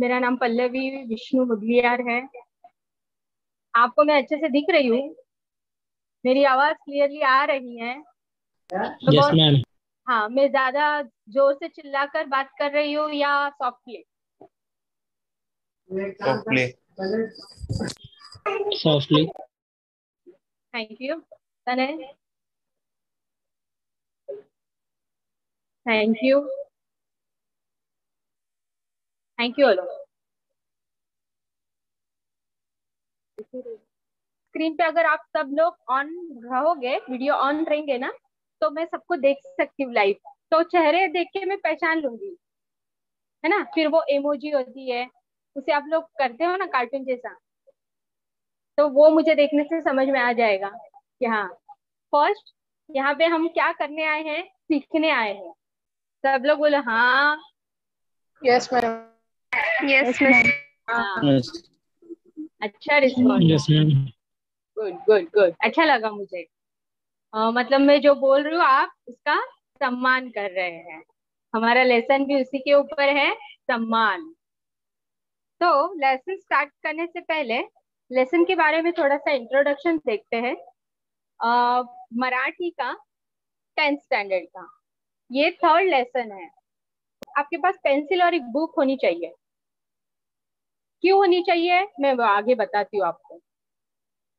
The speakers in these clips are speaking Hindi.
मेरा नाम पल्लवी विष्णु मुदलियार है। आपको मैं अच्छे से दिख रही हूँ? मेरी आवाज क्लियरली आ रही है? मैं यस बहुत मैम। हाँ, मैं ज्यादा जोर से चिल्लाकर बात कर रही हूँ या softly? Softly. Softly. Thank you तने। Thank you. Thank you hello. Screen पे अगर आप सब लोग ऑन रहोगे, वीडियो ऑन रहेंगे ना, तो मैं सबको देख सकती हूँ लाइव। तो चेहरे देख के मैं पहचान लूंगी, है ना? फिर वो इमोजी होती है, उसे आप लोग करते हो ना कार्टून जैसा, तो वो मुझे देखने से समझ में आ जाएगा कि हाँ, फर्स्ट यहाँ पे हम क्या करने आए हैं, सीखने आए हैं। सब लोग बोलो हाँ। Yes ma'am. Yes ma'am. हाँ, यस। अच्छा response. Yes ma'am. Good good good, अच्छा लगा मुझे। मतलब मैं जो बोल रही हूँ आप उसका सम्मान कर रहे हैं। हमारा लेसन भी उसी के ऊपर है, सम्मान। तो लेसन स्टार्ट करने से पहले लेसन के बारे में थोड़ा सा इंट्रोडक्शन देखते हैं। मराठी का 10th स्टैंडर्ड का ये थर्ड लेसन है। आपके पास पेंसिल और एक बुक होनी चाहिए। क्यों होनी चाहिए मैं वो आगे बताती हूँ आपको।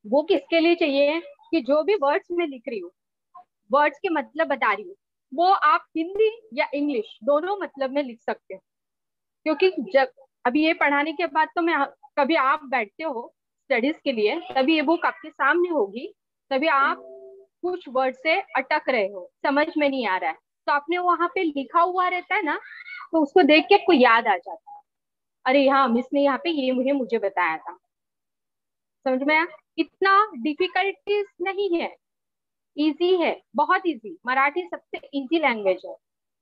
बुक इसके लिए चाहिए कि जो भी वर्ड्स मैं लिख रही हूँ, वर्ड्स के मतलब बता रही हूँ, वो आप हिंदी या इंग्लिश दोनों मतलब में लिख सकते हो। क्योंकि जब अभी ये पढ़ाने के बाद तो मैं, कभी आप बैठते हो स्टडीज के लिए, तभी ये बुक आपके सामने होगी, तभी आप कुछ वर्ड से अटक रहे हो, समझ में नहीं आ रहा है, तो आपने वहां पे लिखा हुआ रहता है ना, तो उसको देख के आपको याद आ जाता है। अरे हाँ, मिस ने यहाँ पे ये मुझे बताया था। समझ में आया? इतना डिफिकल्टीज नहीं है, इजी है, बहुत इजी। मराठी सबसे इजी लैंग्वेज है,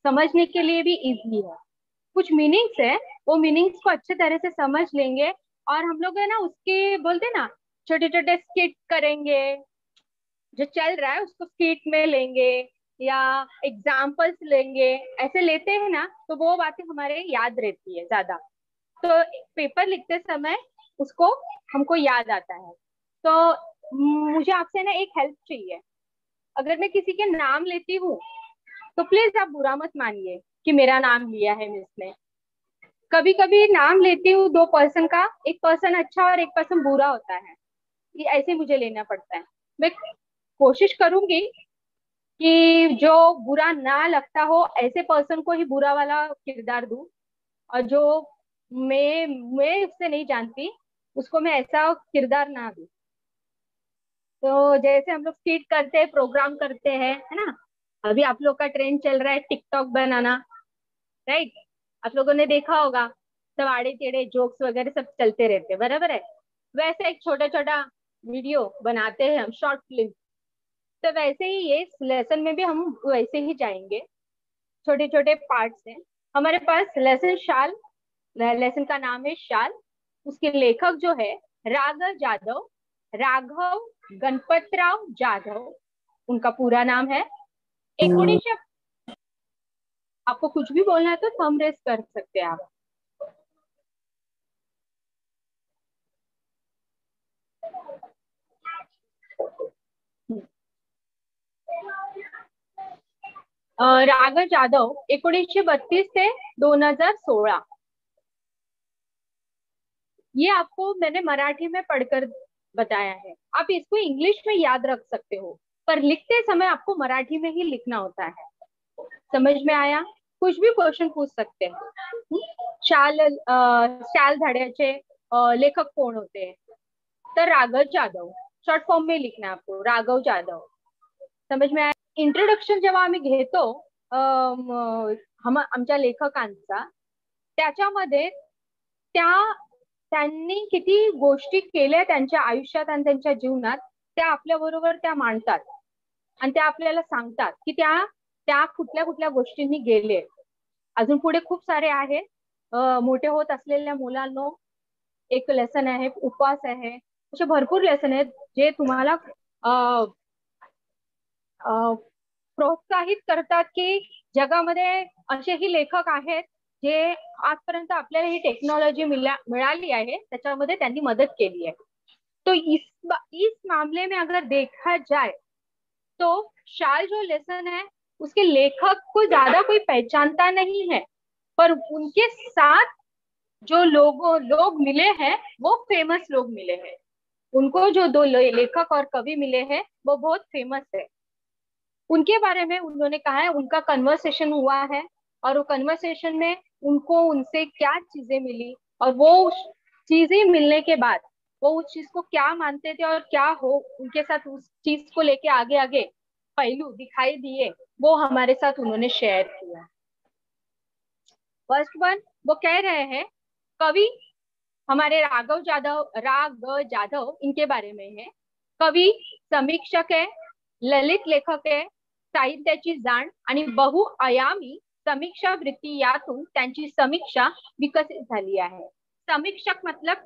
समझने के लिए भी इजी है। कुछ मीनिंग्स है, वो मीनिंग्स को अच्छे तरह से समझ लेंगे, और हम लोग है ना उसके बोलते हैं ना, छोटे छोटे स्किट करेंगे, जो चल रहा है उसको स्किट में लेंगे या एग्जाम्पल्स लेंगे, ऐसे लेते हैं ना, तो वो बातें हमारे याद रहती है ज्यादा। तो पेपर लिखते समय उसको हमको याद आता है। तो मुझे आपसे ना एक हेल्प चाहिए। अगर मैं किसी के नाम लेती हूँ तो प्लीज आप बुरा मत मानिए कि मेरा नाम लिया है मिस ने। कभी कभी नाम लेती हूँ दो पर्सन का, एक पर्सन अच्छा और एक पर्सन बुरा होता है, ये ऐसे मुझे लेना पड़ता है। मैं कोशिश करूंगी कि जो बुरा ना लगता हो ऐसे पर्सन को ही बुरा वाला किरदार दूं, और जो मैं उससे नहीं जानती उसको मैं ऐसा किरदार ना दूं। तो जैसे हम लोग स्किट करते हैं, प्रोग्राम करते हैं, है ना? अभी आप लोग का ट्रेंड चल रहा है टिकटॉक बनाना, राइट? आप लोगों ने देखा होगा, सब आड़े टेढ़े जोक्स वगैरह सब चलते रहते हैं, बराबर है? वैसे एक छोटा छोटा वीडियो बनाते हैं हम, शॉर्ट फिल्म। तो वैसे ही ये लेसन में भी हम वैसे ही जाएंगे, छोटे छोटे पार्ट्स हैं। हमारे पास लेसन शाल, लेसन का नाम है शाल। उसके लेखक जो है राघव जाधव, राघव गणपतराव जाधव उनका पूरा नाम है। 1900, आपको कुछ भी बोलना है तो समरेस कर सकते हैं आप। राघव जाधव 1932 से 2016, ये आपको मैंने मराठी में पढ़कर बताया है। आप इसको इंग्लिश में याद रख सकते हो, पर लिखते समय आपको मराठी में ही लिखना होता है। समझ में आया? कुछ भी क्वेश्चन पूछ सकते हैं। शाल धाड्याचे लेखक कोण होते? तर राघव जाधव, शॉर्ट फॉर्म में लिखना है आपको, राघव जाधव। समझ में आया? इंट्रोडक्शन जेव्हा आम्ही घेतो आमच्या लेखकांचा, त्याच्यामध्ये त्या त्यांनी किती गोष्टी केल्या त्यांच्या आयुष्यात आणि त्यांच्या जीवनात, त्या आपल्या बरोबर त्या मांडतात, आणि त्या आपल्याला सांगतात की त्या त्या कुठल्या कुठल्या गोष्टींनी गेले. अजून पुढे खूप सारे आहे. मोठे होत असलेल्या मुलांनो, एक लेसन आहे, उपवास आहे, असे भरपूर लेसन आहेत जे तुम्हाला प्रोत्साहित करतात की जगामध्ये असेही लेखक आहेत जे आजपर्यंत आपल्याला ही टेक्नॉलॉजी मिळाली आहे त्याच्यामध्ये त्यांनी मदत केली है। तो इस मामले में अगर देखा जाए तो शाल जो लेसन है उसके लेखक को ज्यादा कोई पहचानता नहीं है, पर उनके साथ जो लोग मिले हैं वो फेमस लोग मिले हैं। उनको जो दो लेखक और कवि मिले हैं वो बहुत फेमस है। उनके बारे में उन्होंने कहा है, उनका कन्वर्सेशन हुआ है और वो कन्वर्सेशन में उनको उनसे क्या चीजें मिली और वो चीजें मिलने के बाद वो उस चीज को क्या मानते थे और क्या हो उनके साथ उस चीज को लेके आगे आगे पहलू दिखाई दिए, वो हमारे साथ उन्होंने शेयर किया। फर्स्ट वन, वो कह रहे हैं कवि हमारे राघव जाधव इनके बारे में है। कवी समीक्षक है, ललित लेखक आहे, साहित्याची जाण आणि बहुआयामी समीक्षा वृत्ती यातून त्यांची समीक्षा विकसित झाली आहे। समीक्षक मतलब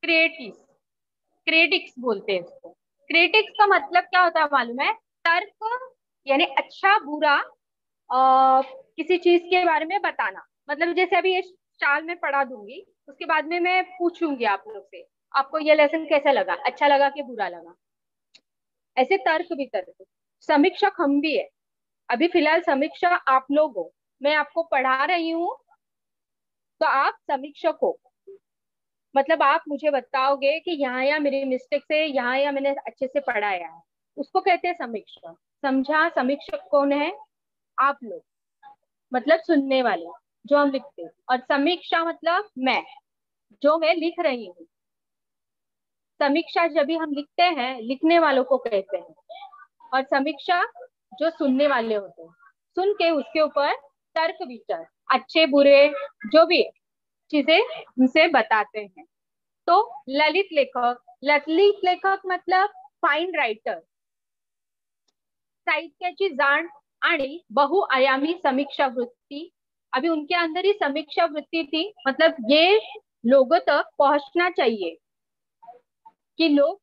क्रिएटिक्स बोलते हैं इसको। क्रिएटिक्स का मतलब क्या होता है मालूम है? तर्क यानी अच्छा बुरा किसी चीज के बारे में बताना। मतलब जैसे अभी ये चाल में पढ़ा दूंगी, उसके बाद में मैं पूछूंगी आप लोग से आपको ये लेसन कैसा लगा, अच्छा लगा कि बुरा लगा। ऐसे तर्क वितर्क। समीक्षक हम भी है, अभी फिलहाल समीक्षा आप लोग हो, मैं आपको पढ़ा रही हूँ तो आप समीक्षक हो। मतलब आप मुझे बताओगे कि यहाँ मेरी मिस्टेक से यहाँ मैंने अच्छे से पढ़ाया है, उसको कहते हैं समीक्षक। समझा? समीक्षक कौन है? आप लोग, मतलब सुनने वाले जो हम लिखते हैं, और समीक्षा मतलब मैं, जो मैं लिख रही हूँ। समीक्षा जब भी हम लिखते हैं लिखने वालों को कहते हैं, और समीक्षा जो सुनने वाले होते हैं, सुन के उसके ऊपर तर्क विचार अच्छे बुरे जो भी चीजें उनसे बताते हैं। तो ललित लेखक मतलब फाइन राइटर, साहित्याची जाण आणि बहुआयामी समीक्षा वृत्ति। अभी उनके अंदर ही समीक्षा वृत्ति थी, मतलब ये लोगों तक पहुंचना चाहिए कि लोग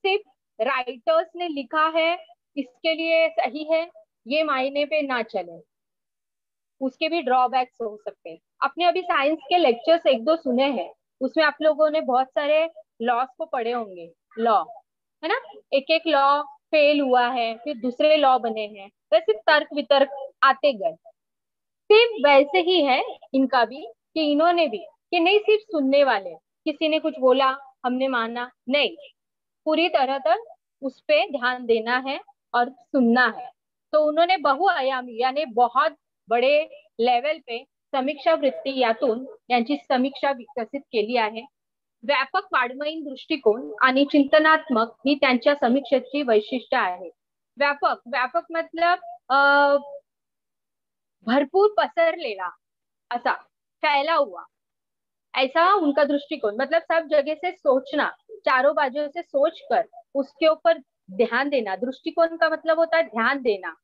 सिर्फ राइटर्स ने लिखा है इसके लिए सही है ये मायने पे ना चले, उसके भी ड्रॉबैक्स हो सकते हैं। आपने अभी साइंस के लेक्चर्स एक दो सुने हैं, उसमें आप लोगों ने बहुत सारे लॉस को पढ़े होंगे। लॉ है ना, एक एक लॉ फेल हुआ है फिर दूसरे लॉ बने हैं, वैसे तर्क वितर्क आते गए। सिर्फ वैसे ही है इनका भी कि इन्होंने भी कि नहीं सिर्फ सुनने वाले, किसी ने कुछ बोला हमने माना नहीं, पूरी तरह तक उस पे ध्यान देना है और सुनना है। तो उन्होंने बहुआयामी यानी बहुत बड़े लेवल पे समीक्षा वृत्ती यातून यांची समीक्षा विकसित केली आहे। व्यापक वाङ्मयीन दृष्टिकोन आणि चिंतनात्मक ही त्यांच्या समीक्षेची वैशिष्ट्य आहे। व्यापक व्यापक मतलब भरपूर पसरलेला, ऐसा फैला हुआ, ऐसा उनका दृष्टिकोण। मतलब सब जगह से सोचना, चारों बाजू से सोच कर उसके ऊपर ध्यान देना। दृष्टिकोण का मतलब होता है ध्यान देना,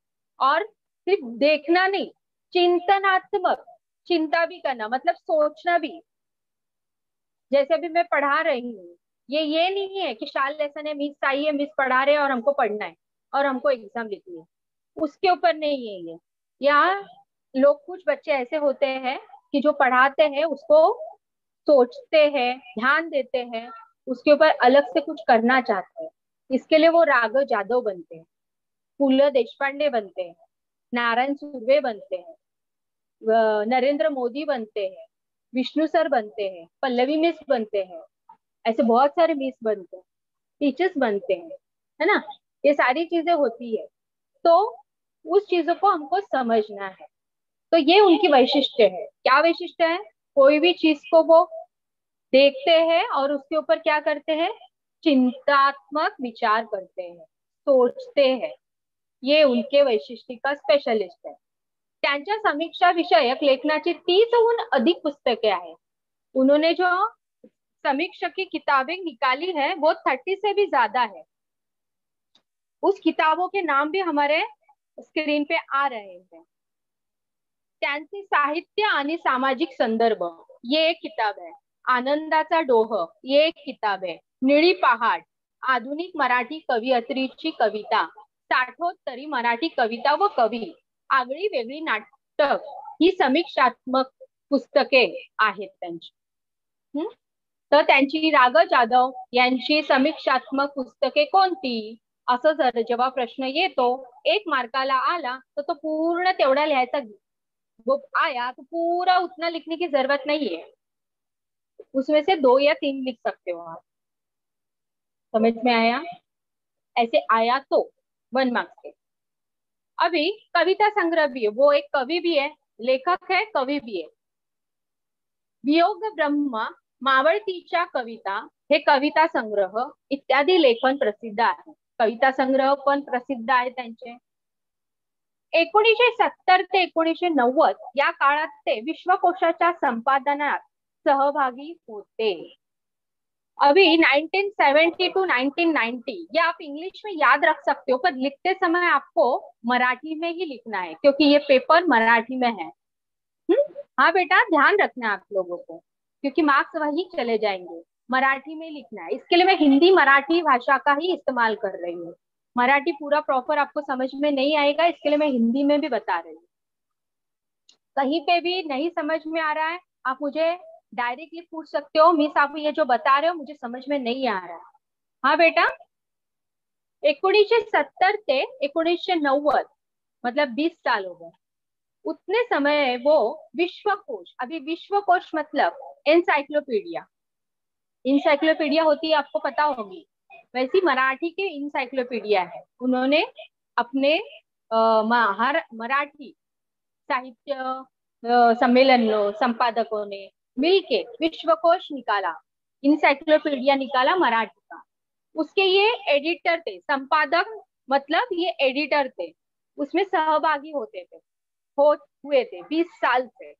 और सिर्फ देखना नहीं, चिंतनात्मक, चिंता भी करना, मतलब सोचना भी। जैसे अभी मैं पढ़ा रही हूँ, ये नहीं है कि शाल लेसन है, मिस आई है, मिस पढ़ा रहे हैं और हमको पढ़ना है और हमको एग्जाम लिखनी है, उसके ऊपर नहीं है ये। यहाँ लोग, कुछ बच्चे ऐसे होते हैं कि जो पढ़ाते हैं उसको सोचते हैं, ध्यान देते हैं, उसके ऊपर अलग से कुछ करना चाहते हैं। इसके लिए वो राघव जाधव बनते हैं, पु.ल. देशपांडे बनते हैं, नारायण सुर्वे बनते हैं, नरेंद्र मोदी बनते हैं, विष्णु सर बनते हैं, पल्लवी मिस बनते हैं, ऐसे बहुत सारे मिस बनते हैं, टीचर्स बनते हैं, है ना। ये सारी चीजें होती है, तो उस चीजों को हमको समझना है। तो ये उनकी वैशिष्ट्य है। क्या वैशिष्ट्य है? कोई भी चीज को वो देखते हैं और उसके ऊपर क्या करते हैं, चिंतात्मक विचार करते हैं, सोचते हैं। ये उनके वैशिष्ट्य का स्पेशलिस्ट है। त्यांच्या समीक्षा विषयक लेखनाची 30हून अधिक पुस्तके आहेत। उन्होंने जो समीक्षा की किताबें निकाली है वो 30 से भी ज्यादा है। उस किताबों के नाम भी हमारे स्क्रीन पे आ रहे हैं। त्यांचे साहित्य आणि सामाजिक संदर्भ, ये एक किताब है। आनंदाचा डोह, ये एक किताब है। निळी पहाड, आधुनिक मराठी कवयित्रीची कविता, साठोत्तरी मराठी कविता व कवी, आगळी वेगळी नाटक, ही समीक्षात्मक पुस्तके आहेत त्यांची. तर त्यांची राग जाधव यांची समीक्षात्मक पुस्तके कोणती, असं जर जेव्हा प्रश्न येतो, 1 मार्काला आला तर तो पूर्ण तेवढा लिहायचा. वो आया तो पूरा उतना लिखने की जरूरत नहीं है, उसमें से 2 या 3 लिख सकते हो आप. समझ में आया? ऐसे आया तो 1 मार्क्स के. अभी कविता संग्रह भी है, वो एक कवि भी है, लेखक है, कवि भी है. वियोग ब्रह्म, मावळतीच्या कविता, हे कविता संग्रह इत्यादी लेखन प्रसिद्ध आहे. कविता संग्रह पण प्रसिद्ध आहे त्यांचे. 1970 ते 1990 या काळात ते विश्वकोशाच्या संपादनात सहभागी होते. अभी 1970 टू 1990 ये आप इंग्लिश में याद रख सकते हो, पर लिखते समय आपको मराठी में ही लिखना है क्योंकि ये पेपर मराठी में है. हाँ बेटा, ध्यान रखना है आप लोगों को, क्योंकि मार्क्स वही चले जाएंगे. मराठी में लिखना है. इसके लिए मैं हिंदी मराठी भाषा का ही इस्तेमाल कर रही हूँ. मराठी पूरा प्रॉपर आपको समझ में नहीं आएगा, इसके लिए मैं हिंदी में भी बता रही हूँ. कहीं पे भी नहीं समझ में आ रहा है, आप मुझे डायरेक्टली पूछ सकते हो, मिस आप ये जो बता रहे हो मुझे समझ में नहीं आ रहा है. हाँ बेटा, 1970 ते 1990 मतलब 20 साल हो गए. उतने समय वो विश्वकोश, अभी विश्वकोश मतलब एनसाइक्लोपीडिया, इंसाइक्लोपीडिया होती है आपको पता होगी, वैसी मराठी के इंसाइक्लोपीडिया है. उन्होंने अपने मराठी साहित्य सम्मेलन संपादकों ने मिलके विश्वकोश निकाला, इंसाइक्लोपीडिया निकाला मराठी का. उसके ये एडिटर थे, संपादक मतलब ये एडिटर थे, उसमें सहभागी होते थे, हुए थे 20 साल से.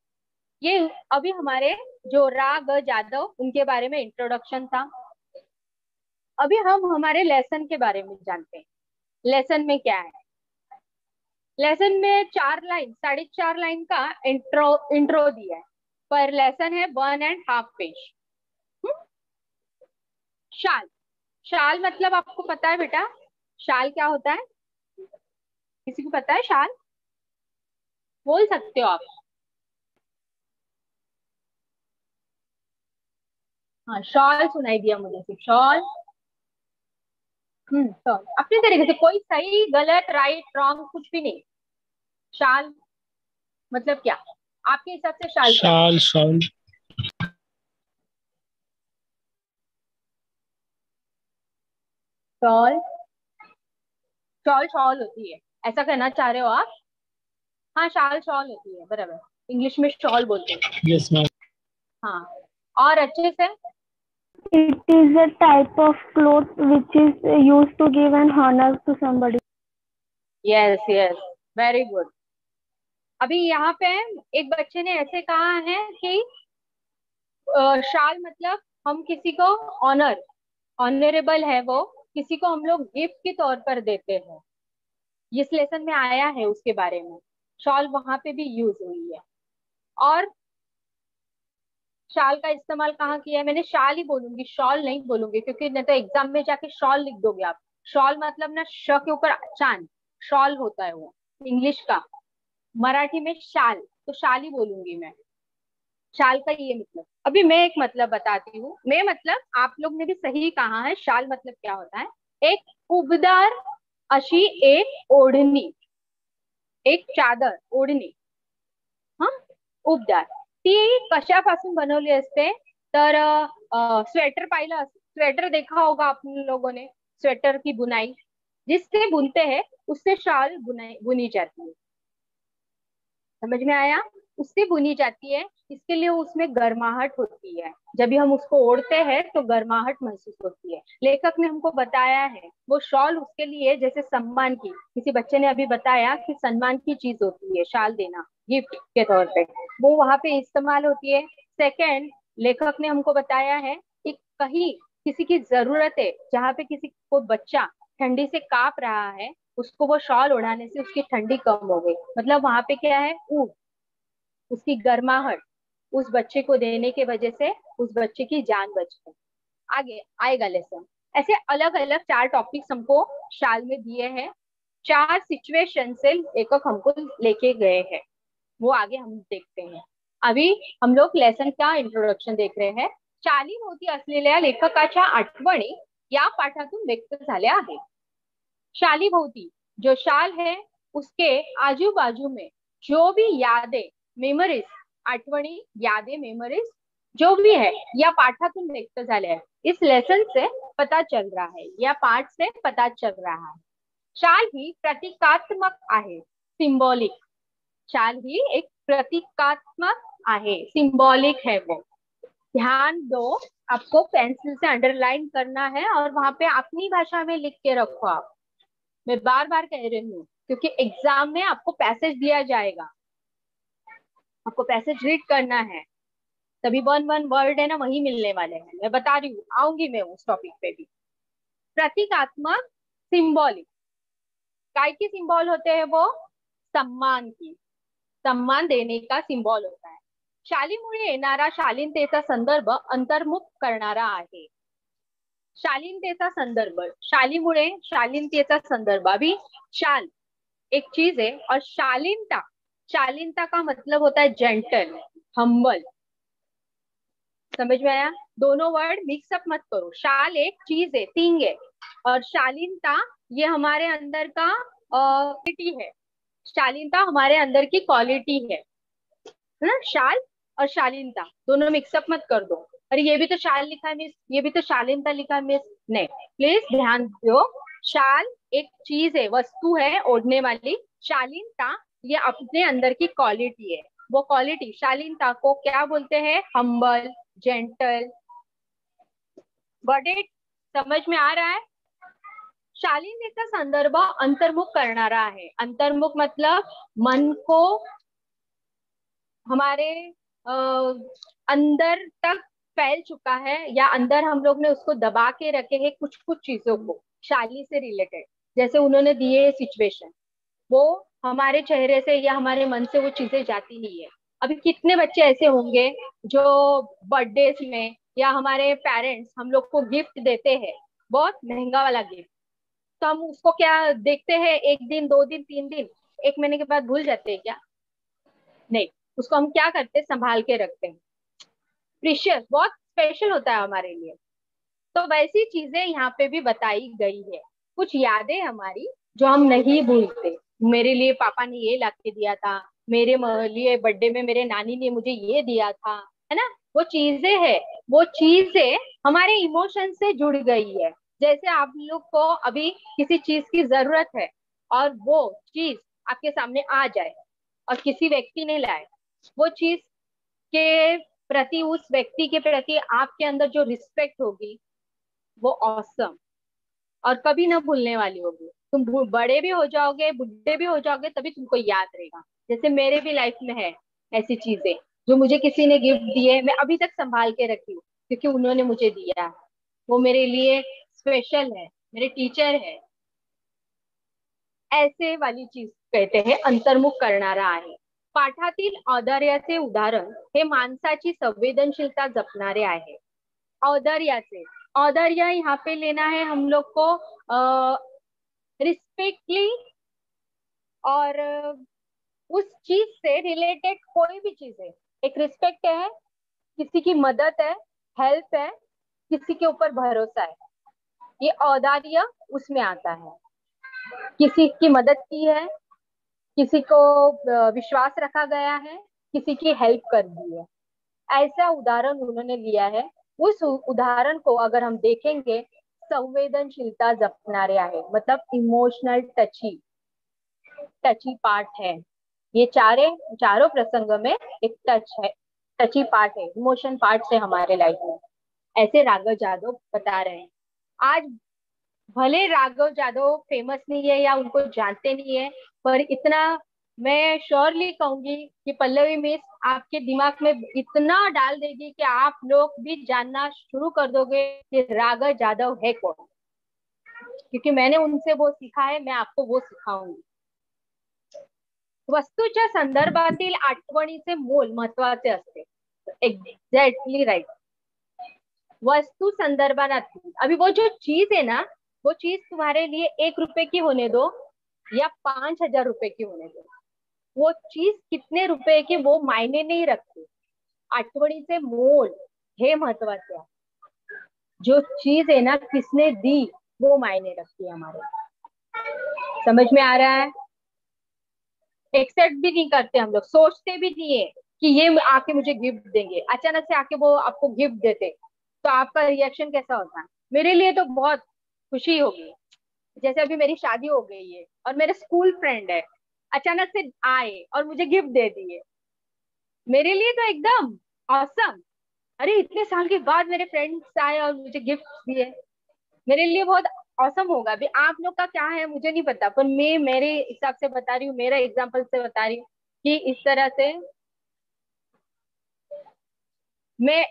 ये अभी हमारे जो राग जाधव उनके बारे में इंट्रोडक्शन था. अभी हम हमारे लेसन के बारे में जानते हैं. लेसन में क्या है? लेसन में 4 लाइन, 4.5 लाइन का इंट्रो दिया है, पर लेसन है 1.5 पेज. शाल, शाल मतलब आपको पता है बेटा, शाल क्या होता है? किसी को पता है शाल? बोल सकते हो आप. हाँ, शॉल सुनाई दिया मुझे, सिर्फ शॉल. शॉल अपने तरीके से, कोई सही गलत राइट रॉन्ग कुछ भी नहीं. शाल मतलब क्या आपके हिसाब से? शाल शाल शाल शॉल, शॉल शॉल होती है, ऐसा कहना चाह रहे हो आप? हाँ, शाल शॉल होती है, बराबर. इंग्लिश में शॉल बोलते हैं. Yes ma'am. हाँ, और अच्छे से. It is a type of cloth which is used to give an honor to somebody. Yes yes, very good. अभी यहाँ पे एक बच्चे ने ऐसे कहा है कि शाल मतलब हम किसी को ऑनरेबल है, वो किसी को हम लोग गिफ्ट के तौर पर देते हैं. इस लेसन में आया है उसके बारे में. शॉल वहां पे भी यूज हुई है. और शाल का इस्तेमाल कहाँ किया है? मैंने शाल ही बोलूंगी, शॉल नहीं बोलूंगी, क्योंकि नहीं तो एग्जाम में जाके शॉल लिख दोगे आप. शॉल मतलब ना श के ऊपर चांद, शॉल होता है वो इंग्लिश का. मराठी में शाल, तो शाल ही बोलूंगी मैं. शाल का ये मतलब. अभी मैं एक मतलब बताती हूँ. मैं मतलब आप लोग ने भी सही कहा है. शाल मतलब क्या होता है? एक उबदार अशी एक ओढणी, एक चादर, ओढणी. हा, उबदार. ती कशापासून बनवली असते तर स्वेटर पाहिलं, स्वेटर देखा होगा आप लोगों ने, स्वेटर की बुनाई जिससे बुनते हैं उससे शाल बुनी जाती है. समझ में आया? उससे बुनी जाती है, इसके लिए उसमें गर्माहट होती है. जब भी हम उसको ओढ़ते हैं तो गर्माहट महसूस होती है. लेखक ने हमको बताया है वो शॉल उसके लिए जैसे सम्मान की, किसी बच्चे ने अभी बताया कि सम्मान की चीज होती है शाल देना गिफ्ट के तौर पे, वो वहां पे इस्तेमाल होती है. सेकेंड, लेखक ने हमको बताया है कि कहीं किसी की जरूरत है, जहाँ पे किसी को बच्चा ठंडी से कांप रहा है, उसको वो शॉल ओढ़ाने से उसकी ठंडी कम हो गई. मतलब वहां पे क्या है? उसकी गर्माहट उस बच्चे को देने के वजह से उस बच्चे की जान बच गई. आगे आएगा लेसन. ऐसे अलग अलग 4 टॉपिक्स हमको शाल में दिए हैं. 4 सिचुएशन से लेखक हमको लेके गए हैं. वो आगे हम देखते हैं। अभी हम लोग लेसन का इंट्रोडक्शन देख रहे हैं. शालीभोवती असलेल्या लेखकाच्या आठवणी या पाठातून व्यक्त झाल्या आहेत. शालीभोवती जो शाल है उसके आजू बाजू में जो भी यादें, मेमोरीज, आठवणी, यादें, मेमोरीज जो भी है या पाठातून व्यक्त झाले आहे. इस लेसन से पता चल रहा है, या पाठ से पता चल रहा है. शाल ही प्रतीकात्मक आहे, सिंबॉलिक. शाल ही एक प्रतीकात्मक आहे, सिंबॉलिक है वो. ध्यान दो, आपको पेंसिल से अंडरलाइन करना है और वहां पे अपनी भाषा में लिख के रखो आप. मैं बार बार कह रही हूँ क्योंकि एग्जाम में आपको पैसेज दिया जाएगा, आपको पैसेज रीड करना है, तभी वन वन वर्ड है ना वही मिलने वाले हैं. मैं बता रही हूँ, आऊंगी मैं उस टॉपिक पे भी. प्रतीकात्मक, सिंबॉलिक. काय की सिंबल होते हैं वो? सम्मान की, सम्मान देने का सिंबल होता है. शालीमुळे येणारा शालीनतेचा संदर्भ अंतर्मुख करणारा आहे. शालीनतेचा संदर्भ, शालीमुळे शालीनतेचा संदर्भ. अभी शाल एक चीज है और शालीनता, शालीनता का मतलब होता है जेंटल, हम्बल. समझ में आया? दोनों वर्ड मिक्सअप मत करो. शाल एक चीज है, थिंग है, और शालीनता ये हमारे अंदर का क्वालिटी है. शालीनता हमारे अंदर की क्वालिटी है ना. शाल और शालीनता दोनों मिक्सअप मत कर दो. अरे ये भी तो शाल लिखा है मिस, ये भी तो शालीनता लिखा है मिस. नहीं, प्लीज ध्यान दो. शाल एक चीज है, वस्तु है ओढ़ने वाली. शालीनता ये अपने अंदर की क्वालिटी है. वो क्वालिटी, शालीनता को क्या बोलते हैं? Humble, gentle. Got it? समझ में आ रहा है? शालीनतेचा संदर्भ अंतर्मुख करणारा आहे. अंतर्मुख मतलब मन को हमारे अंदर तक फैल चुका है, या अंदर हम लोग ने उसको दबा के रखे हैं कुछ कुछ चीजों को शाली से रिलेटेड. जैसे उन्होंने दिए सिचुएशन, वो हमारे चेहरे से या हमारे मन से वो चीजें जाती नहीं है. अभी कितने बच्चे ऐसे होंगे जो बर्थडे में या हमारे पेरेंट्स हम लोग को गिफ्ट देते हैं, बहुत महंगा वाला गिफ्ट, तो हम उसको क्या देखते हैं, एक दिन, 2 दिन, 3 दिन, 1 महीने के बाद भूल जाते हैं क्या? नहीं, उसको हम क्या करते हैं? संभाल के रखते हैं. प्रीशियस, बहुत स्पेशल होता है हमारे लिए. तो वैसी चीजें यहाँ पे भी बताई गई है. कुछ यादें हमारी जो हम नहीं भूलते. मेरे लिए पापा ने ये ला के दिया था, मेरे लिए बर्थडे में मेरे नानी ने मुझे ये दिया था, है ना. वो चीजें है, वो चीजें हमारे इमोशन से जुड़ गई है. जैसे आप लोग को अभी किसी चीज की जरूरत है और वो चीज आपके सामने आ जाए और किसी व्यक्ति ने लाए, वो चीज के प्रति, उस व्यक्ति के प्रति आपके अंदर जो रिस्पेक्ट होगी वो ऑसम और कभी ना भूलने वाली होगी. तुम बड़े भी हो जाओगे, बुढ़े भी हो जाओगे, तभी तुमको याद रहेगा. जैसे मेरे भी लाइफ में है ऐसी चीजें जो मुझे किसी ने गिफ्ट दिए, मैं अभी तक संभाल के रखी हूँ क्योंकि उन्होंने मुझे दिया है. वो मेरे लिए स्पेशल है, मेरे टीचर है. ऐसे वाली चीज कहते हैं अंतर्मुख करणारा आहे. पाठातील औदार्याचे उदाहरण हे माणसाची संवेदनशीलता जपणारे आहे. औदार्याचे, औदार्य यहाँ पे लेना है हम लोग को रिस्पेक्टली, और उस चीज से रिलेटेड कोई भी चीज है. एक रिस्पेक्ट है, किसी की मदद है, हेल्प है, किसी के ऊपर भरोसा है, ये औदार्य उसमें आता है. किसी की मदद की है, किसी को विश्वास रखा गया है, किसी की हेल्प कर दी है, ऐसा उदाहरण उन्होंने लिया है. उस उदाहरण को अगर हम देखेंगे, संवेदनशीलता जपणारे आहे, मतलब इमोशनल टची, टची पार्ट है. ये चारों प्रसंग में एक टच है, टची पार्ट है, इमोशन पार्ट है हमारे लाइफ में. ऐसे राघव जादव बता रहे हैं. आज भले राघव जादव फेमस नहीं है या उनको जानते नहीं है, पर इतना मैं श्योरली कहूंगी कि पल्लवी मिस आपके दिमाग में इतना डाल देगी कि आप लोग भी जानना शुरू कर दोगे कि राघव जादव है कौन. क्योंकि मैंने उनसे वो सीखा है, मैं आपको वो सिखाऊंगी. वस्तूच्या संदर्भातील आठवणीचे मोल महत्वाचे असते. Exactly right. वस्तु संदर्भातील, अभी वो जो चीज है ना, वो चीज तुम्हारे लिए 1 रुपए की होने दो या 5,000 रुपए की होने दो, वो चीज कितने रुपए की वो मायने नहीं रखती, आठवणीचे मोल हे महत्वाचे आहे. जो चीज है ना किसने दी वो मायने रखती है हमारे. समझ में आ रहा है? एक्सेप्ट भी नहीं करते हम लोग, सोचते भी नहीं है कि ये आके मुझे गिफ्ट देंगे. अचानक से आके वो आपको गिफ्ट देते तो आपका रिएक्शन कैसा होता? मेरे लिए तो बहुत खुशी होगी. जैसे अभी मेरी शादी हो गई है और मेरे स्कूल फ्रेंड है, अचानक से आए और मुझे गिफ्ट दे दिए, मेरे लिए तो एकदम ऑसम. अरे इतने साल के बाद मेरे फ्रेंड्स आए और मुझे गिफ्ट दिए, मेरे लिए बहुत औसम होगा. अभी आप लोग का क्या है मुझे नहीं पता, पर मैं मेरे हिसाब से बता रही हूँ, मेरा एग्जाम्पल से बता रही हूँ कि इस तरह से मैं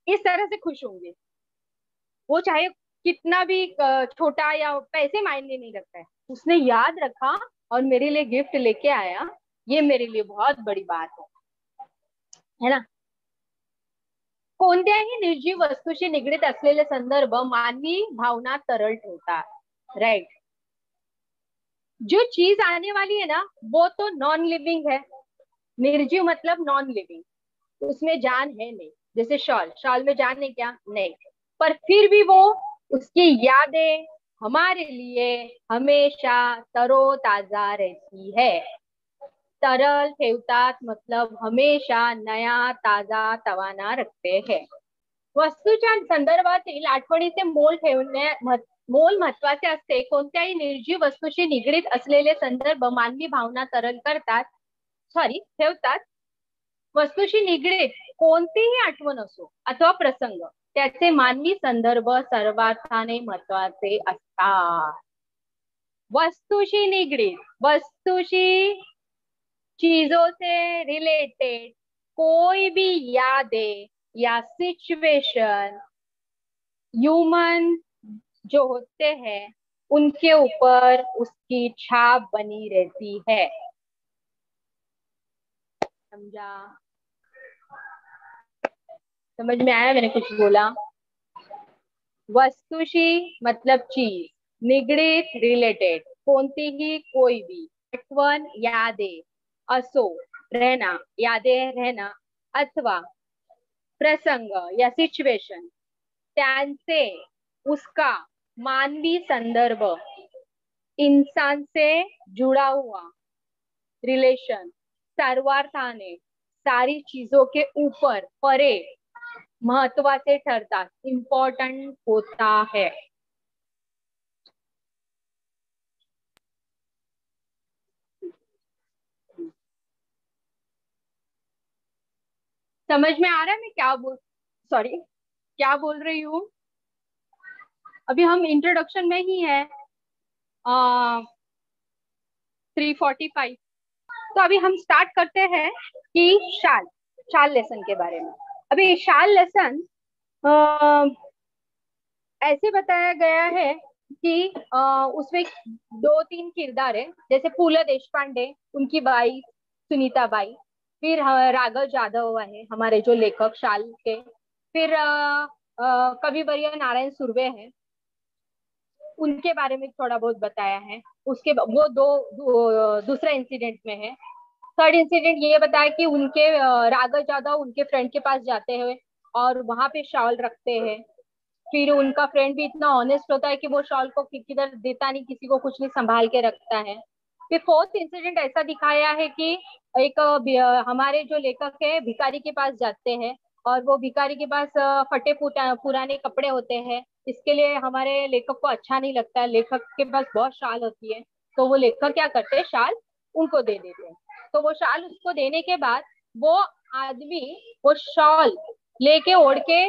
इस तरह से खुश होंगी. वो चाहे कितना भी छोटा या पैसे मायने नहीं रखता है, उसने याद रखा और मेरे लिए गिफ्ट लेके आया, ये मेरे लिए बहुत बड़ी बात है ना. कोणत्याही निर्जीव वस्तूशी निगडीत असलेले संदर्भ मानवी भावना तरल ठेवतात. राइट. जो चीज आने वाली है ना वो तो नॉन लिविंग है. निर्जीव मतलब नॉन लिविंग, उसमें जान है नहीं. जैसे शॉल, शॉल में जान है क्या? नहीं. पर फिर भी वो, उसकी यादें हमारे लिए हमेशा तरोताजा रहती है. तरल ठेवतात मतलब हमेशा नया ताजा तवाना रखते हैं. वस्तूच्या संदर्भातील आठवणीचे मोल महत्वाचे असते. कोणत्याही निर्जीव वस्तूशी निगडीत असलेले संदर्भ मानवी भावना तरल करतात, ठेवतात. वस्तूशी निगडीत कोणतीही आठवण असो अथवा प्रसंग, त्याचे मानवी संदर्भ सर्वार्थाने महत्वाचे असतात. वस्तूशी निगडीत, वस्तूशी, चीजों से रिलेटेड कोई भी यादें या सिचुएशन, ह्यूमन जो होते हैं उनके ऊपर उसकी छाप बनी रहती है. समझा? समझ में आया मैंने कुछ बोला? वस्तुशी मतलब चीज, निगडीत रिलेटेड कोणतीही कोई भी आठवण, यादें असो, रहना, यादें रहना, अथवा प्रसंग या सिचुएशन, त्यांचे, उसका मानवी संदर्भ, इंसान से जुड़ा हुआ रिलेशन, सर्वार्थाने सारी चीजों के ऊपर परे महत्वाचे ठरतात, इम्पॉर्टंट होता है. समझ में आ रहा है मैं क्या बोल रही हूँ? अभी हम इंट्रोडक्शन में ही है, 345. तो अभी हम स्टार्ट करते हैं कि शाल, शाल लेसन के बारे में. अभी शाल लेसन ऐसे बताया गया है कि उसमें 2-3 किरदार है. जैसे पु ल देशपांडे, उनकी बाई सुनीता बाई, फिर राघव जाधव है हमारे जो लेखक शाल के, फिर कविवर्य नारायण सुर्वे है, उनके बारे में थोड़ा बहुत बताया है. उसके वो दूसरा इंसिडेंट में है. थर्ड इंसिडेंट ये बताया कि उनके राघव जाधव उनके फ्रेंड के पास जाते हैं और वहां पे शॉल रखते हैं. फिर उनका फ्रेंड भी इतना ऑनेस्ट होता है कि वो शॉल को किधर देता नहीं, किसी को कुछ नहीं, संभाल के रखता है. फिर फोर्थ इंसिडेंट ऐसा दिखाया है कि एक हमारे जो लेखक है भिखारी के पास जाते हैं और वो भिखारी के पास फटे पुराने कपड़े होते हैं. इसके लिए हमारे लेखक को अच्छा नहीं लगता है, लेखक के पास बहुत शाल होती है, तो वो लेखक क्या करते हैं, शाल उनको दे देते हैं. तो वो शाल उसको देने के बाद वो आदमी वो शॉल लेके ओढ़ के,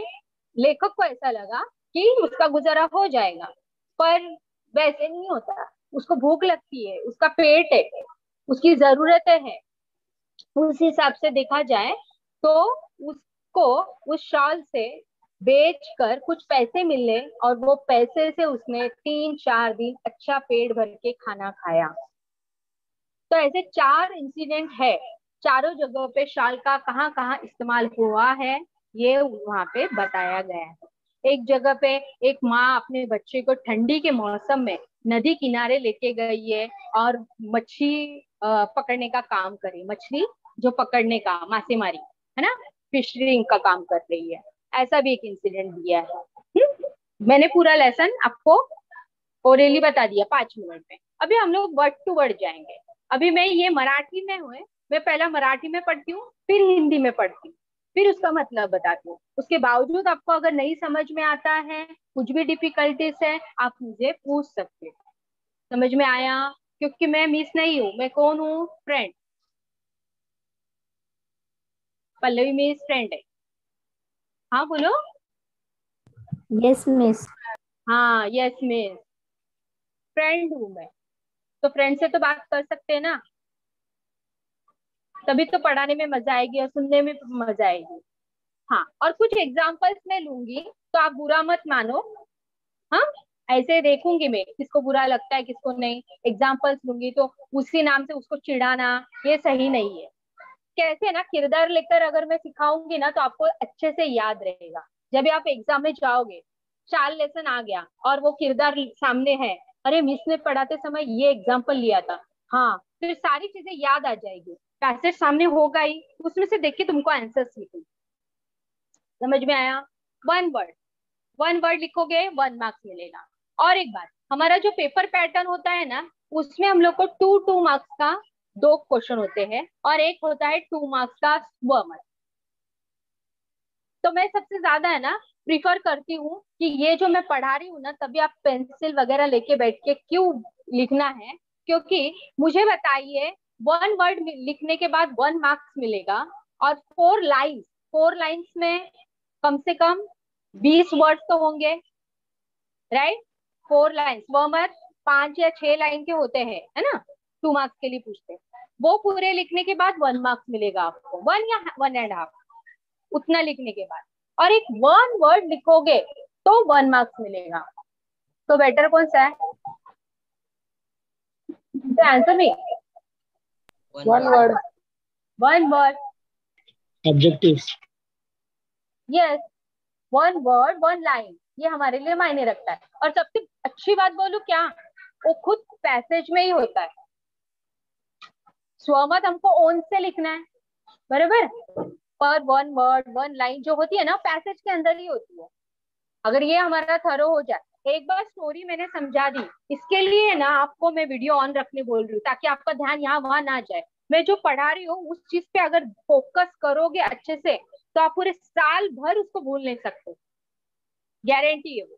लेखक को ऐसा लगा कि उसका गुजारा हो जाएगा, पर वैसे नहीं होता. उसको भूख लगती है, उसका पेट है, उसकी जरूरतें हैं. उस हिसाब से देखा जाए तो उसको उस शॉल से बेच कर कुछ पैसे मिले और वो पैसे से उसने 3-4 दिन अच्छा पेट भर के खाना खाया. तो ऐसे 4 इंसिडेंट है. चारों जगहों पे शाल का कहाँ कहाँ इस्तेमाल हुआ है ये वहां पे बताया गया है. एक जगह पे एक माँ अपने बच्चे को ठंडी के मौसम में नदी किनारे लेके गई है और मच्छी पकड़ने का काम करे, मछली जो पकड़ने का, मासेमारी है ना, फिशरिंग का काम कर रही है। ऐसा भी एक इंसिडेंट दिया है। मैंने पूरा लेसन आपको ओरली बता दिया 5 मिनट में। अभी हम लोग वर्ड टू वर्ड जाएंगे। अभी मैं ये मराठी में हुए, मैं पहला मराठी में पढ़ती हूँ, फिर हिंदी में पढ़ती हूँ, फिर उसका मतलब बताती हूँ। उसके बावजूद आपको अगर नहीं समझ में आता है, कुछ भी डिफिकल्टीज है, आप मुझे पूछ सकते हो। समझ में आया? क्योंकि मैं मिस नहीं हूँ, मैं कौन हूँ? फ्रेंड। पल्लवी मिस फ्रेंड है। हाँ बोलो। Yes miss. हाँ यस मिस, फ्रेंड हूँ मैं। तो फ्रेंड से तो बात कर सकते हैं ना, तभी तो पढ़ाने में मजा आएगी और सुनने में मजा आएगी। हाँ, और कुछ एग्जाम्पल्स मैं लूंगी, तो आप बुरा मत मानो। हाँ, ऐसे देखूंगी मैं किसको बुरा लगता है किसको नहीं। एग्जाम्पल्स लूंगी तो उसी नाम से उसको चिढ़ाना ये सही नहीं है। कैसे ना, किरदार लेकर अगर मैं सिखाऊंगी ना तो आपको अच्छे से याद रहेगा। जब भी आप एग्जाम में जाओगे, 4 लेसन आ गया और वो किरदार सामने है, अरे मिस ने पढ़ाते समय ये एग्जाम्पल लिया था, हाँ, फिर सारी चीजें याद आ जाएगी। पैसेज सामने होगा ही, उसमें से देख के तुमको आंसर्स लिखो। समझ में आया? वन वर्ड, वन वर्ड लिखोगे 1 मार्क्स मिलेगा। और एक बात, हमारा जो पेपर पैटर्न होता है ना, उसमें हम लोग को 2 2 मार्क्स का 2 क्वेश्चन होते हैं और एक होता है 2 मार्क्स का स्व। तो मैं सबसे ज्यादा है ना प्रिफर करती हूँ कि ये जो मैं पढ़ा रही हूँ ना, तभी आप पेंसिल वगैरह लेके बैठ के क्यों लिखना है, क्योंकि मुझे बताइए, 1 वर्ड लिखने के बाद 1 मार्क्स मिलेगा, और 4 लाइन्स, 4 लाइन्स में कम से कम 20 वर्ड्स तो होंगे, राइट? 4 लाइन्स, वो मत 5 या 6 लाइन के होते हैं, है ना, 2 मार्क्स के लिए पूछते हैं। वो पूरे लिखने के बाद 1 मार्क्स मिलेगा आपको, 1 या 1.5, उतना लिखने के बाद। और एक 1 वर्ड लिखोगे तो 1 मार्क्स मिलेगा। तो बेटर कौन सा है? तो आंसर नहीं, One word. 1 word. Objectives. Yes, 1 word 1 line, ये हमारे लिए मायने रखता है। और सबसे अच्छी बात बोलूं क्या, वो खुद पैसेज में ही होता है। स्वमत हमको ओन से लिखना है, बराबर। पर 1 वर्ड 1 लाइन जो होती है ना, पैसेज के अंदर ही होती है। अगर ये हमारा थरो हो जाए, एक बार स्टोरी मैंने समझा दी, इसके लिए ना आपको मैं वीडियो ऑन रखने बोल रही हूँ, ताकि आपका ध्यान यहाँ वहां ना जाए। मैं जो पढ़ा रही हूँ उस चीज पे अगर फोकस करोगे अच्छे से, तो आप पूरे साल भर उसको भूल नहीं सकते, गारंटी है वो,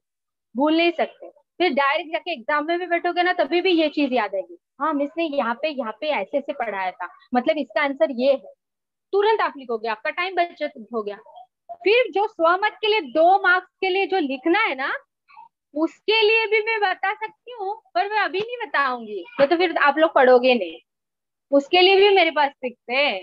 भूल नहीं सकते। फिर डायरेक्ट जाके एग्जाम में भी बैठोगे ना, तभी भी ये चीज याद आएगी, हाँ मिस ने यहाँ पे ऐसे से पढ़ाया था, मतलब इसका आंसर ये है। तुरंत आप लिखोगे, आपका टाइम बचत हो गया। फिर जो स्वमत के लिए 2 मार्क्स के लिए जो लिखना है ना, उसके लिए भी मैं बता सकती हूँ, पर मैं अभी नहीं बताऊंगी, तो फिर आप लोग पढ़ोगे नहीं। उसके लिए भी मेरे पास ट्रिक्स है।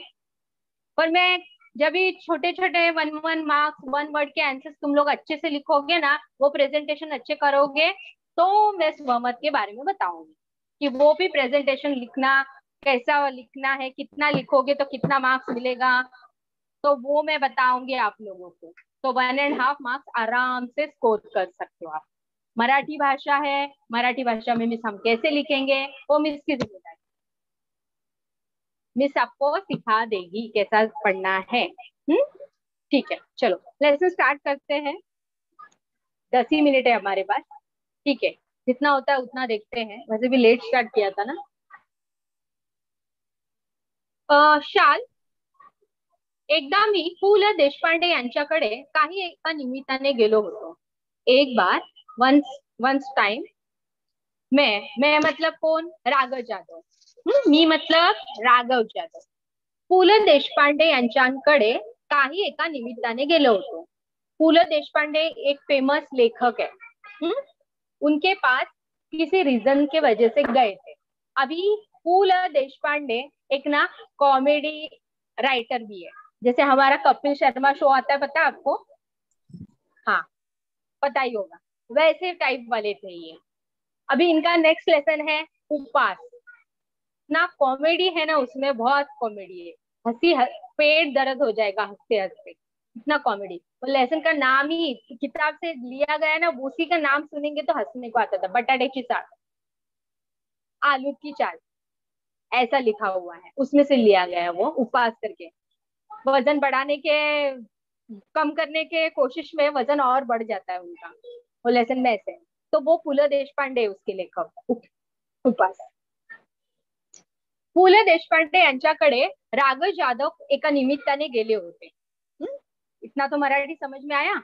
पर मैं जब भी छोटे छोटे 1 1 मार्क्स 1 वर्ड के आंसर्स तुम लोग अच्छे से लिखोगे ना, वो प्रेजेंटेशन अच्छे करोगे, तो मैं स्वमत के बारे में बताऊंगी कि वो भी प्रेजेंटेशन लिखना, कैसा लिखना है, कितना लिखोगे तो कितना मार्क्स मिलेगा, तो वो मैं बताऊंगी आप लोगों को। तो 1.5 मार्क्स आराम से स्कोर कर सकते हो आप। मराठी भाषा है, मराठी भाषा में मिस हम कैसे लिखेंगे, वो मिस की जिम्मेदारी, मिस आपको सिखा देगी कैसा पढ़ना है। ठीक है, चलो लेसन स्टार्ट करते हैं। 10 ही मिनट है हमारे पास, ठीक है, जितना होता है उतना देखते हैं। वैसे भी लेट स्टार्ट किया था ना। शाल, एकदा मी पु ल देशपांडे यांच्याकडे काही एका निमित्ताने गेलो होतो। एक बार, वंस वंस टाइम, मैं मतलब कौन? राघव जाधव। मी मतलब राघव जाधव पु ल देशपांडे यांच्याकडे काही एका निमित्ताने गेलो होतो। पु ल देशपांडे एक फेमस लेखक है। उनके पास किसी रीजन के वजह से गए थे। अभी पु ल देशपांडे एक ना कॉमेडी राइटर भी है, जैसे हमारा कपिल शर्मा शो आता है, पता है आपको? हाँ, पता ही होगा, वैसे टाइप वाले थे ये। अभी इनका नेक्स्ट लेसन है उपवास। ना कॉमेडी है ना उसमें, बहुत कॉमेडी है, पेट दर्द हो जाएगा हंसते हंसते, इतना कॉमेडी। वो लेसन का नाम ही किताब से लिया गया ना, उसी का नाम सुनेंगे तो हंसने को आता था, बटाटे की चाल, आलू की चाल। ऐसा लिखा हुआ है, उसमें से लिया गया है वो उपवास करके। वजन बढ़ाने के, कम करने के कोशिश में वजन और बढ़ जाता है उनका, वो लेसन में ऐसे। तो वो पु ल देशपांडे उसके लेखक उपवास। पु ल देशपांडे यांच्याकडे राघव जाधव एका निमित्ताने गेले होते। इतना तो मराठी समझ में आया।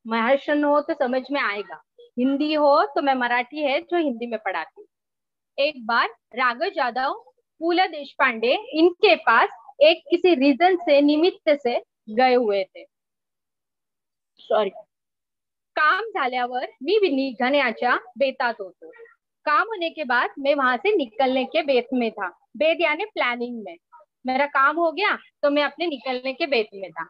महाराष्ट्र हो तो समझ में आएगा, हिंदी हो तो मैं मराठी है जो हिंदी में पढ़ाती। एक बार राघव जाधव पु ल देशपांडे इनके पास एक किसी रीजन से, निमित्त से गए हुए थे। सॉरी, काम झाल्यावर मी निघण्याच्या बेतात होतो। काम होने के बाद मैं वहां से निकलने के बेत में था। बेत यानी प्लानिंग में, मेरा काम हो गया तो मैं अपने निकलने के बेत में था।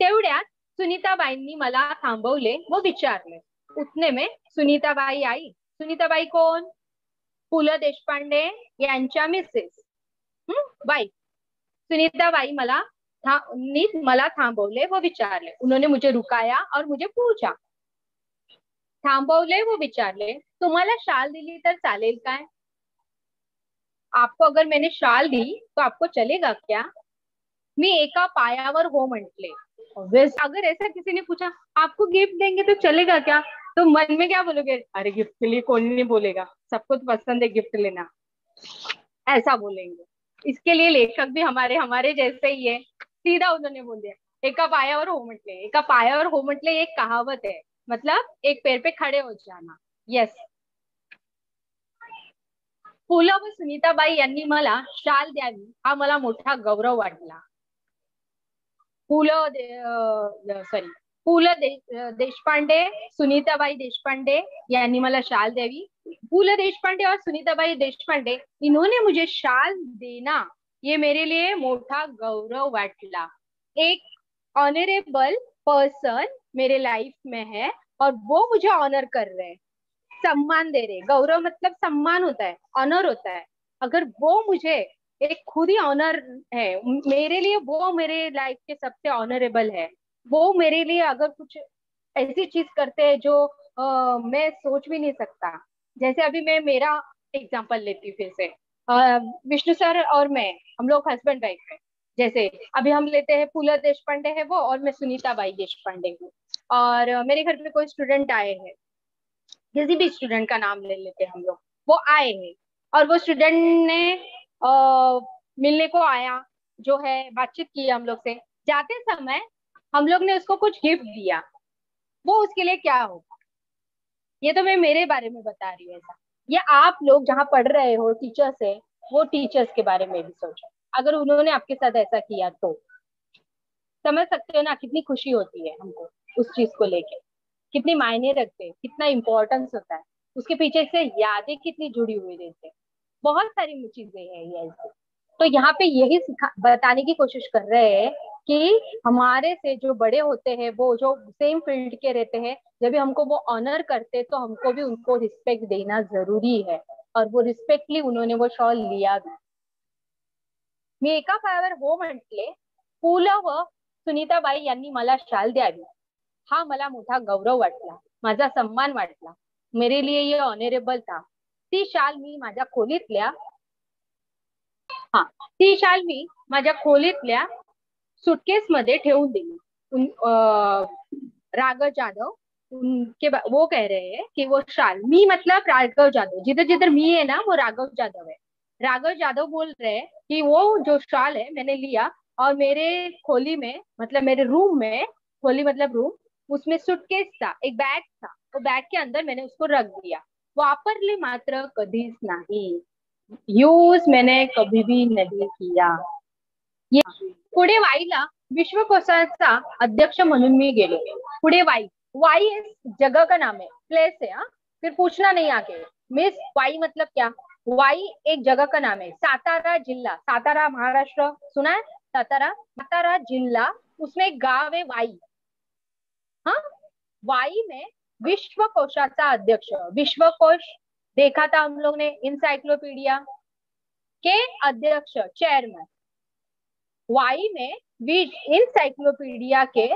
तेवढ्यात सुनीताबाईंनी मला थांबवले व विचारले। उतने में सुनीताबाई आई। सुनीताबाई कोण? पु ल देशपांडे यांच्या मिसेस बाई। सुनीताबाई मला थांबवले व विचारले। उन्होंने मुझे रुकाया और मुझे पूछा। थांबवले व विचारले, तुम्हाला शाल दिली तर चालेल काय? आपको अगर मैंने शाल दी तो आपको चलेगा क्या? मी एका पायावर हो म्हटले। अगर ऐसा किसी ने पूछा आपको गिफ्ट देंगे तो चलेगा क्या, तो मन में क्या बोलोगे? अरे गिफ्ट के लिए कौन नहीं बोलेगा, सबको तो पसंद है गिफ्ट लेना, ऐसा बोलेंगे। इसके लिए लेखक भी हमारे हमारे जैसे ही है, सीधा उन्होंने बोल दिया एका पायावर हो म्हटले। एका पायावर हो म्हटले एक कहावत है, मतलब एक पैर पे खड़े हो जाना। यस। पु ल व सुनीताबाई यांनी मला शाल द्यावी हा मला मोठा गौरव वाटला। पु ल देशपांडे, सुनीताबाई देशपांडे यांनी मला शाल द्यावी। पु ल देशपांडे और सुनीताबाई देशपांडे, इन्होंने मुझे शाल देना ये मेरे लिए मोठा गौरव वाटला। एक ऑनरेबल पर्सन मेरे लाइफ में है और वो मुझे ऑनर कर रहे हैं, सम्मान दे रहे। गौरव मतलब सम्मान होता है, ऑनर होता है। अगर वो मुझे एक खुद ही ऑनर है मेरे लिए, वो मेरे लाइफ के सबसे ऑनरेबल है। वो मेरे लिए अगर कुछ ऐसी चीज करते हैं जो मैं सोच भी नहीं सकता। जैसे अभी मैं मेरा एग्जांपल लेती हूँ फिर से। विष्णु सर और मैं, हम लोग हस्बैंड वाइफ है। जैसे अभी हम लेते हैं पु ल देशपांडे है वो और मैं सुनीताबाई देशपांडे हूँ, और मेरे घर पे कोई स्टूडेंट आए हैं, किसी भी स्टूडेंट का नाम ले लेते हैं हम लोग। वो आए हैं और वो स्टूडेंट ने मिलने को आया, जो है बातचीत की हम लोग से। जाते समय हम लोग ने उसको कुछ गिफ्ट दिया, वो उसके लिए क्या होगा? ये तो मैं मेरे बारे में बता रही हूँ ऐसा। ये आप लोग जहाँ पढ़ रहे हो टीचर्स है, वो टीचर्स के बारे में भी सोचो। अगर उन्होंने आपके साथ ऐसा किया तो समझ सकते हो ना कितनी खुशी होती है हमको उस चीज को लेके, कितनी मायने रखते हैं, कितना इम्पोर्टेंस होता है उसके पीछे से, यादें कितनी जुड़ी हुई रहती है। बहुत सारी चीजें हैं ये ऐसी। तो यहाँ पे यही बताने की कोशिश कर रहे हैं कि हमारे से जो बड़े होते हैं, वो जो सेम फील्ड के रहते हैं, जब भी हमको वो ऑनर करते तो हमको भी उनको रिस्पेक्ट देना जरूरी है। और वो रिस्पेक्टली उन्होंने वो शॉल लिया भी। मी एका पायावर हो म्हटले, पु ल व सुनीताबाई यांनी मला शाल द्यावी हा मला मोठा गौरव वाटला, माझा सम्मान वाटला, मेरे लिए ये ऑनरेबल था। ती शाल मी माझ्या खोलीतल्या ती शाल मी माझ्या खोलीतल्या सुटकेस मध्ये ठेवून दिली। राघव जाधव वो कह रहे हैं कि वो शाल, मी मतलब राघव जाधव, जिधर जिधर मी है ना वो राघव जाधव है। राघव जाधव बोल रहे हैं कि वो जो शाल है मैंने लिया और मेरे खोली में, मतलब मेरे रूम में, खोली मतलब रूम, उसमें सूटकेस था, एक बैग था, वो बैग के अंदर मैंने उसको रख दिया। वापरले मात्र कधीच नाही, यूज मैंने कभी भी नहीं किया। पुढे वाईला विश्वकोशाचा अध्यक्ष म्हणून मी गेलो। पुढे वाई, वाई जगह का नाम है, प्लेस है। हाँ, फिर पूछना नहीं आगे। मिस वाई मतलब क्या? वाई एक जगह का नाम है। सातारा जिला, सातारा महाराष्ट्र सुना है? सातारा, सातारा जिला, उसमें एक गांव है वाई। हाँ, वाई में विश्वकोशाचा अध्यक्ष, विश्वकोश देखा था हम लोग ने इंसाइक्लोपीडिया के अध्यक्ष, चेयरमैन। वाई में इंसाइक्लोपीडिया के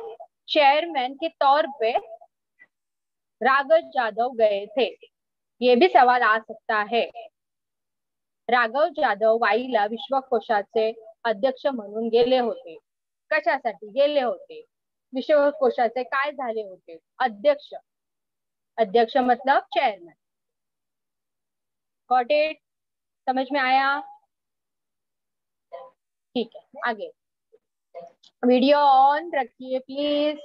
चेयरमैन के तौर पे राघव जाधव गए थे। ये भी सवाल आ सकता है। राघव जाधव वाईला विश्वकोशाचे अध्यक्ष म्हणून गेले होते. कशासाठी गेले होते? विश्वकोशाचे काय झाले होते? अध्यक्ष. अध्यक्ष मतलब चेयरमैन. Got it? समझ में आया? ठीक है, आगे. वीडियो ऑन रखिए प्लीज.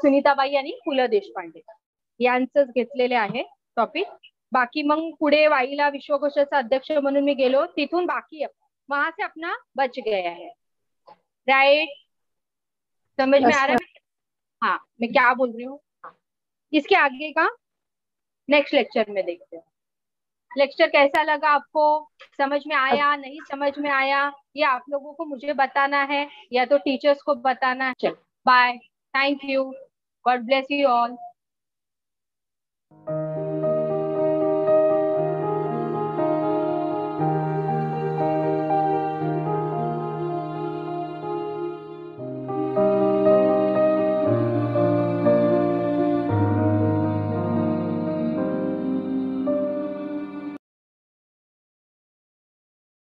सुनीताबाई आणि पु ल देशपांडे यांचंच घेतलेले आहे टॉपिक. बाकी मग पुढे वाईला विश्वकोशाचा अध्यक्ष म्हणून मी गेलो, तिथून बाकी वहां से अपना बच गया है. राइट? समझ में आ रहा है? हाँ, मैं क्या बोल रही हूँ. इसके आगे का नेक्स्ट लेक्चर में देखते हैं. लेक्चर कैसा लगा आपको? समझ में आया, नहीं समझ में आया, ये आप लोगों को मुझे बताना है या तो टीचर्स को बताना है. चलो, bye, thank you, God bless you all.